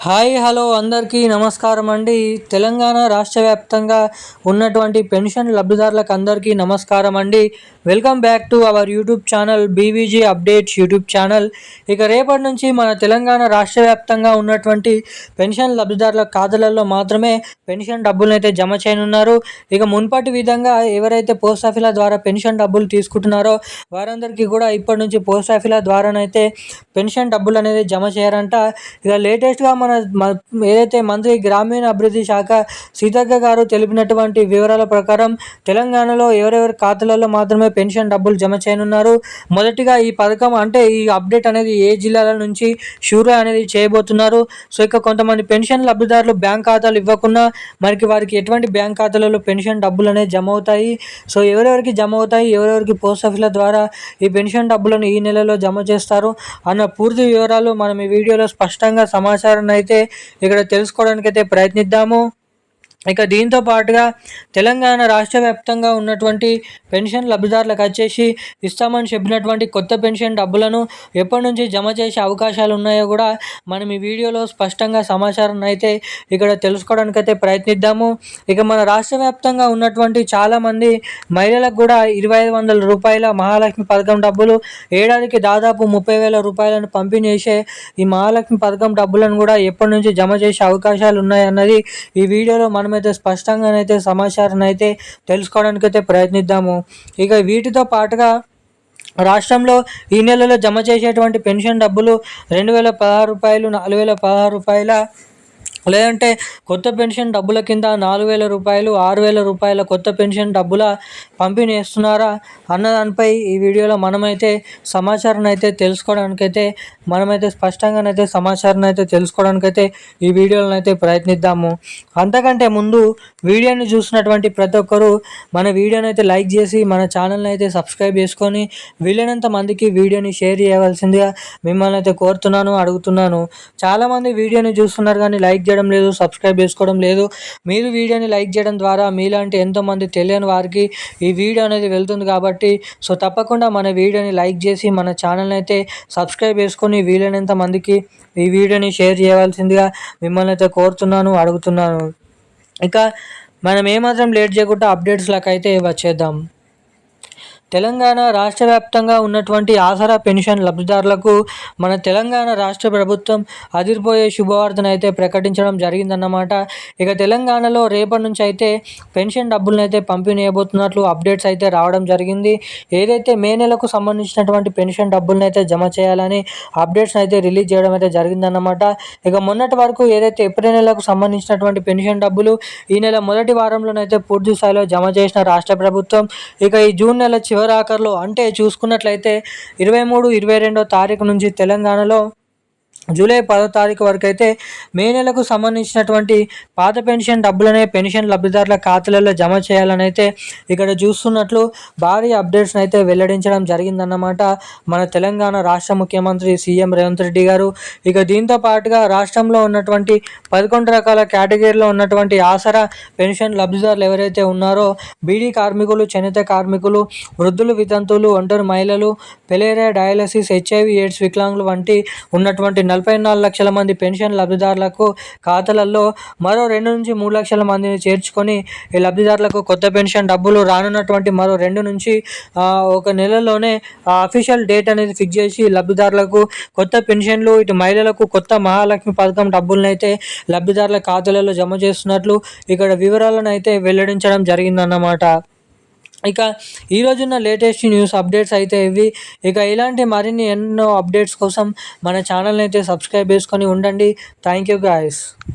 Hi hello అందరికీ నమస్కారం అండి. తెలంగాణ రాష్ట్ర వ్యాప్తంగా ఉన్నటువంటి పెన్షన్ లబ్ధిదారులకు అందరికీ నమస్కారం అండి. Welcome back to our YouTube channel BVG updates YouTube channel. ఇక రేపటి నుంచి మన తెలంగాణ రాష్ట్ర వ్యాప్తంగా ఉన్నటువంటి పెన్షన్ లబ్ధిదారుల ఖాతాలలో మాత్రమే పెన్షన్ డబ్బులను అయితే జమ చేయనున్నారు. ఇక మున్పటి విధంగా ఎవరైతే పోస్ట్ ఆఫీల ద్వారా పెన్షన్ డబ్బులు తీసుకుంటున్నారో వారందరికీ కూడా ఇప్పటి నుంచి పోస్ట్ ఆఫీల ద్వారానైతే పెన్షన్ డబ్బులు అనేది జమ చేయరంట. ఇక లేటెస్ట్గా ఏదైతే మంత్రి గ్రామీణ అభివృద్ధి శాఖ సీతక్క గారు తెలిపినటువంటి వివరాల ప్రకారం తెలంగాణలో ఎవరెవరి ఖాతాలలో మాత్రమే పెన్షన్ డబ్బులు జమ చేయనున్నారు. మొదటిగా ఈ పథకం అంటే ఈ అప్డేట్ అనేది ఏ జిల్లాల నుంచి షూర్ అనేది చేయబోతున్నారు. సో ఇక కొంతమంది పెన్షన్ లబ్ధిదారులు బ్యాంక్ ఖాతాలు ఇవ్వకుండా వారికి ఎటువంటి బ్యాంక్ ఖాతాలలో పెన్షన్ డబ్బులు అనేది జమ అవుతాయి. సో ఎవరెవరికి జమ అవుతాయి, ఎవరెవరికి పోస్ట్ ఆఫీల ద్వారా ఈ పెన్షన్ డబ్బులను ఈ నెలలో జమ చేస్తారు అన్న పూర్తి వివరాలు మనం ఈ వీడియోలో స్పష్టంగా సమాచారాన్ని అయితే ఇక్కడ తెలుసుకోవడానికి అయితే ప్రయత్నిద్దాము. ఇక దీంతో పాటుగా తెలంగాణ రాష్ట్ర వ్యాప్తంగా ఉన్నటువంటి పెన్షన్ లబ్ధిదారులకు వచ్చేసి ఇస్తామని చెప్పినటువంటి కొత్త పెన్షన్ డబ్బులను ఎప్పటి నుంచి జమ చేసే అవకాశాలు ఉన్నాయో కూడా మనం ఈ వీడియోలో స్పష్టంగా సమాచారం అయితే ఇక్కడ తెలుసుకోవడానికి అయితే ప్రయత్నిద్దాము. ఇక మన రాష్ట్ర వ్యాప్తంగా ఉన్నటువంటి చాలామంది మహిళలకు కూడా 2500 రూపాయల మహాలక్ష్మి పథకం డబ్బులు ఏడాదికి దాదాపు 30,000 రూపాయలను పంపిణీ చేసే ఈ మహాలక్ష్మి పథకం డబ్బులను కూడా ఎప్పటి నుంచి జమ చేసే అవకాశాలు ఉన్నాయన్నది ఈ వీడియోలో మనమైతే స్పష్టంగానైతే సమాచారం అయితే తెలుసుకోవడానికైతే ప్రయత్నిద్దాము. ఇక వీటితో పాటుగా రాష్ట్రంలో ఈ నెలలో జమ చేసేటువంటి పెన్షన్ డబ్బులు 2,016 రూపాయలు, 4,016 రూపాయల, లేదంటే కొత్త పెన్షన్ డబ్బుల కింద 4,000 రూపాయలు, 6,000 రూపాయల కొత్త పెన్షన్ డబ్బుల పంపిణీ చేస్తున్నారా అన్నదానిపై ఈ వీడియోలో మనమైతే సమాచారం అయితే తెలుసుకోవడానికైతే మనమైతే స్పష్టంగానైతే సమాచారం అయితే తెలుసుకోవడానికైతే ఈ వీడియోలను అయితే ప్రయత్నిద్దాము. అంతకంటే ముందు వీడియోని చూసినటువంటి ప్రతి ఒక్కరూ మన వీడియోని అయితే లైక్ చేసి మన ఛానల్ని అయితే సబ్స్క్రైబ్ చేసుకొని వీలైనంత మందికి వీడియోని షేర్ చేయవలసిందిగా మిమ్మల్ని అయితే కోరుతున్నాను, అడుగుతున్నాను. చాలామంది వీడియోని చూస్తున్నారు కానీ లైక్ చేయడం లేదు, సబ్స్క్రైబ్ చేసుకోవడం లేదు. మీరు వీడియోని లైక్ చేయడం ద్వారా మీలాంటి ఎంతోమంది తెలియని వారికి ఈ వీడియో అనేది వెళ్తుంది కాబట్టి సో తప్పకుండా మన వీడియోని లైక్ చేసి మన ఛానల్ని అయితే సబ్స్క్రైబ్ చేసుకొని వీలైనంత మందికి ఈ వీడియోని షేర్ చేయవలసిందిగా మిమ్మల్ని అయితే కోరుతున్నాను, అడుగుతున్నాను. ఇక మనం ఏమాత్రం లేట్ చేయకుండా అప్డేట్స్లకు అయితే వచ్చేద్దాం. తెలంగాణ రాష్ట్ర వ్యాప్తంగా ఉన్నటువంటి ఆసరా పెన్షన్ లబ్ధిదారులకు మన తెలంగాణ రాష్ట్ర ప్రభుత్వం అదిరిపోయే శుభవార్తను అయితే ప్రకటించడం జరిగిందన్నమాట. ఇక తెలంగాణలో రేపటి నుంచి అయితే పెన్షన్ డబ్బులను అయితే పంపిణీ చేయబోతున్నట్లు అప్డేట్స్ అయితే రావడం జరిగింది. ఏదైతే మే నెలకు సంబంధించినటువంటి పెన్షన్ డబ్బులను అయితే జమ చేయాలని అప్డేట్స్ అయితే రిలీజ్ చేయడం అయితే జరిగిందన్నమాట. ఇక మొన్నటి వరకు ఏదైతే ఏప్రిల్ నెలకు సంబంధించినటువంటి పెన్షన్ డబ్బులు ఈ నెల మొదటి వారంలోనైతే పూర్తి స్థాయిలో జమ చేసిన రాష్ట్ర ప్రభుత్వం ఇక ఈ జూన్ నెల చివరి ఆఖరులో అంటే చూసుకున్నట్లయితే 23, 22వ తారీఖు నుంచి తెలంగాణలో జూలై 10వ తారీఖు వరకు అయితే మే నెలకు సంబంధించినటువంటి పాత పెన్షన్ డబ్బులనే పెన్షన్ లబ్ధిదారుల ఖాతాలలో జమ చేయాలని అయితే ఇక్కడ చూస్తున్నట్లు భారీ అప్డేట్స్ని అయితే వెల్లడించడం జరిగిందన్నమాట మన తెలంగాణ రాష్ట్ర ముఖ్యమంత్రి సీఎం రేవంత్ రెడ్డి గారు. ఇక దీంతో పాటుగా రాష్ట్రంలో ఉన్నటువంటి 11 రకాల కేటగిరీలో ఉన్నటువంటి ఆసరా పెన్షన్ లబ్ధిదారులు ఎవరైతే ఉన్నారో బీడీ కార్మికులు, చేనేత కార్మికులు, వృద్ధులు, వితంతువులు, ఒంటరి మహిళలు, పెలేరియా, డయాలసిస్, HIV, ఎయిడ్స్ వికలాంగులు వంటి ఉన్నటువంటి 44 లక్షల మంది పెన్షన్ లబ్ధిదారులకు ఖాతాలలో మరో 2 నుంచి 3 లక్షల మందిని చేర్చుకొని ఈ లబ్ధిదారులకు కొత్త పెన్షన్ డబ్బులు రానున్నటువంటి మరో 2 నుంచి ఒక నెలలోనే అఫీషియల్ డేట్ అనేది ఫిక్స్ చేసి లబ్ధిదారులకు కొత్త పెన్షన్లు, ఇటు మహిళలకు కొత్త మహాలక్ష్మి పథకం డబ్బులను అయితే లబ్ధిదారుల ఖాతాలలో జమ చేస్తున్నట్లు ఇక్కడ వివరాలను అయితే వెల్లడించడం జరిగిందన్నమాట. ఇక ఈరోజున్న లేటెస్ట్ న్యూస్ అప్డేట్స్ అయితే ఇవి. ఇక ఇలాంటి మరిన్ని ఎన్నో అప్డేట్స్ కోసం మన ఛానల్ని అయితే సబ్స్క్రైబ్ చేసుకొని ఉండండి. Thank you guys.